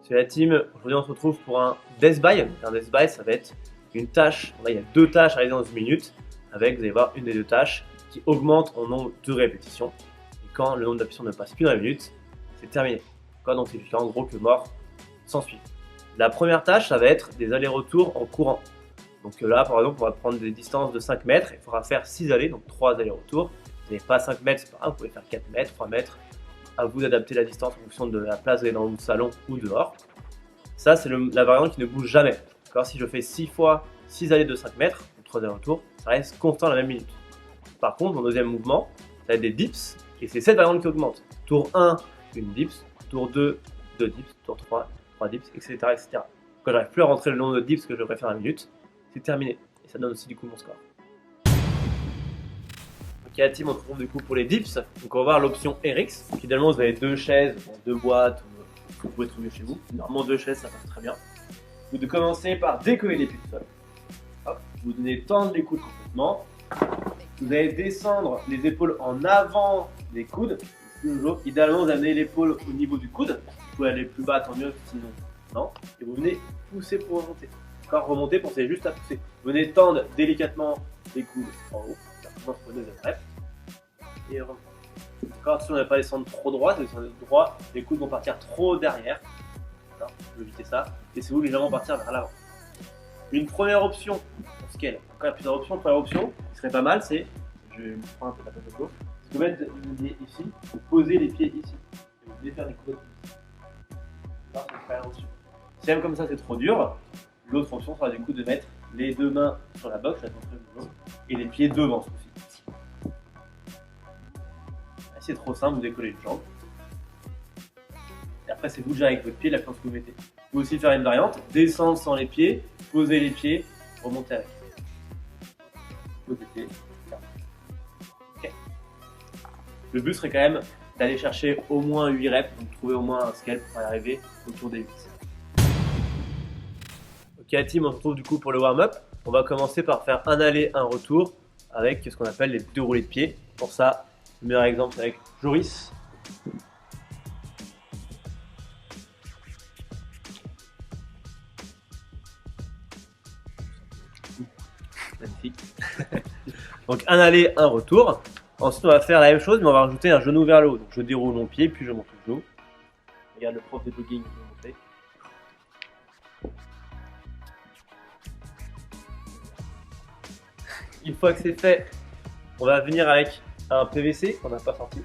C'est la team. Aujourd'hui, on se retrouve pour un death by. Un death by, ça va être une tâche. Là, il y a 2 tâches à réaliser dans 1 minute. Avec, vous allez voir, une des 2 tâches qui augmente en nombre de répétitions. Et quand le nombre d'apparitions ne passe plus dans la minute, c'est terminé. Donc, c'est en gros que mort s'ensuit. La première tâche, ça va être des allers-retours en courant. Donc là, par exemple, on va prendre des distances de 5 mètres. Il faudra faire 6 allées, donc 3 allers-retours. Vous n'avez pas 5 mètres, c'est pas grave, vous pouvez faire 4 mètres, 3 mètres. À vous d'adapter la distance en fonction de la place où vous êtes dans le salon ou dehors. Ça, c'est la variante qui ne bouge jamais. Si je fais 6 fois 6 allées de 5 mètres, ou 3 allers-retours, ça reste constant à la même minute. Par contre, mon deuxième mouvement, ça va être des dips, et c'est cette variante qui augmente. Tour 1, une dips, tour 2, 2 dips, tour 3, 3 dips, etc. etc. Quand j'arrive plus à rentrer le nombre de dips que je devrais faire à la minute, c'est terminé. Et ça donne aussi du coup mon score. Ok, la team, on se retrouve du coup pour les dips. Donc on va voir l'option RX. Donc idéalement, vous avez 2 chaises, 2 boîtes, vous pouvez trouver chez vous. Normalement, 2 chaises, ça passe très bien. Vous commencez par décoller les pieds du sol. Hop, vous allez tendre les coudes complètement. Vous allez descendre les épaules en avant des coudes. Idéalement, vous amenez l'épaule au niveau du coude. Vous pouvez aller plus bas, tant mieux, sinon non. Et vous venez pousser pour remonter. Encore remonter, pensez juste à pousser. Vous venez tendre délicatement les coudes en haut. Pour le deuxième rep. Et remonter. Encore, si on ne va pas descendre trop droit, si vous descendez droit, les coudes vont partir trop derrière. Alors, vous évitez ça. Laissez-vous légèrement partir vers l'avant. Une première option, parce qu'il y a plusieurs options, une première option qui serait pas mal, c'est, je vais me prendre un peu la photo, c'est de mettre le pied ici, vous posez les pieds ici, et vous venez faire des coudes ici. Ça, c'est une première option. Si même comme ça c'est trop dur, l'autre option sera du coup de mettre les 2 mains sur la boxe, et les pieds devant ceci. C'est trop simple, vous décollez une jambe. Et après, c'est vous de gérer avec votre pied la force que vous mettez. Vous pouvez aussi faire une variante, descendre sans les pieds, poser les pieds, remonter avec. Poser les pieds. Okay. Le but serait quand même d'aller chercher au moins 8 reps, donc trouver au moins un scale pour y arriver autour des 8. Ok, la team, on se retrouve du coup pour le warm-up. On va commencer par faire un aller, un retour avec ce qu'on appelle les 2 roulés de pied. Pour ça, le meilleur exemple c'est avec Joris. Magnifique. Donc un aller, un retour. Ensuite on va faire la même chose mais on va rajouter un genou vers le haut. Donc je déroule mon pied puis je monte le genou. Regarde le prof de jogging qui va monter. Une fois que c'est fait, on va venir avec un PVC qu'on n'a pas sorti.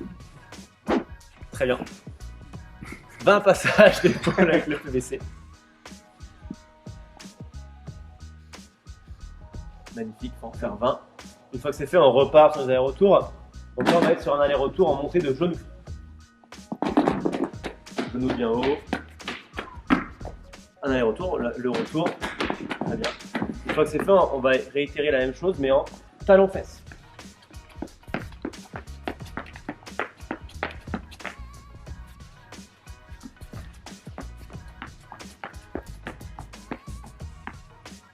Très bien. 20 passages d'épaule avec le PVC. Magnifique, on va en faire 20. Une fois que c'est fait, on repart sur les allers-retours. Donc là, on va être sur un aller-retour en montée de genou. Genou bien haut. Un aller-retour, le retour. Très bien. Une fois que c'est fait, on va réitérer la même chose, mais en talon-fesse.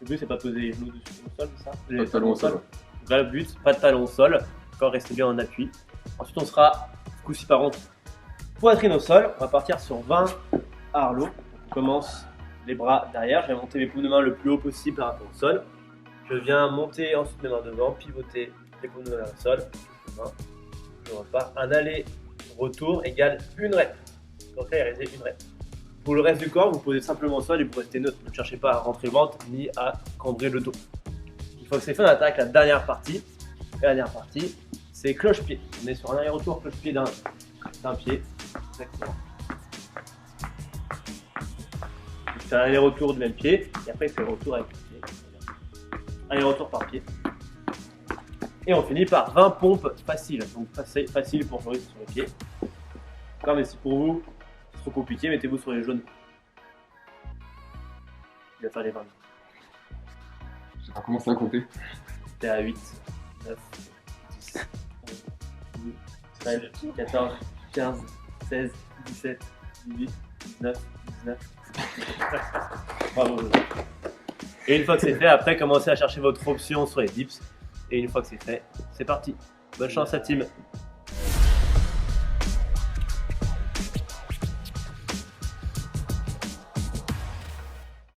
Le but, c'est pas poser les genoux dessus au sol, c'est ça? Pas de talon au sol. Là, le but, pas de talon au sol. Encore rester bien en appui. Ensuite, on sera, ce coup-ci par contre, poitrine au sol. On va partir sur 20 Harlow. On commence les bras derrière. Je vais monter mes paumes de main le plus haut possible par rapport au sol. Je viens monter ensuite mes mains devant, pivoter les paumes de main vers le sol. Je repars. Un aller-retour égale une rep. Donc là, il reste une rep. Pour le reste du corps, vous posez simplement au sol et vous restez neutre. Ne cherchez pas à rentrer le ventre ni à cambrer le dos. Une fois que c'est fait, on attaque la dernière partie. La dernière partie, c'est cloche-pied. On est sur un aller-retour cloche-pied d'un pied. Exactement. C'est un aller-retour du même pied. Et après, c'est le retour avec le pied. Aller-retour par pied. Et on finit par 20 pompes faciles. Donc facile pour jouer sur les pieds. D'accord, mais si pour vous, c'est trop compliqué, mettez-vous sur les jaunes. Il va faire les 20. Je sais pas comment ça à compter. T'es à 8, 9, 10, 11, 12, 13, 14, 15, 16, 17, 18, 19, 19. Bravo. Et une fois que c'est fait, après, commencez à chercher votre option sur les dips. Et une fois que c'est fait, c'est parti. Bonne chance à team.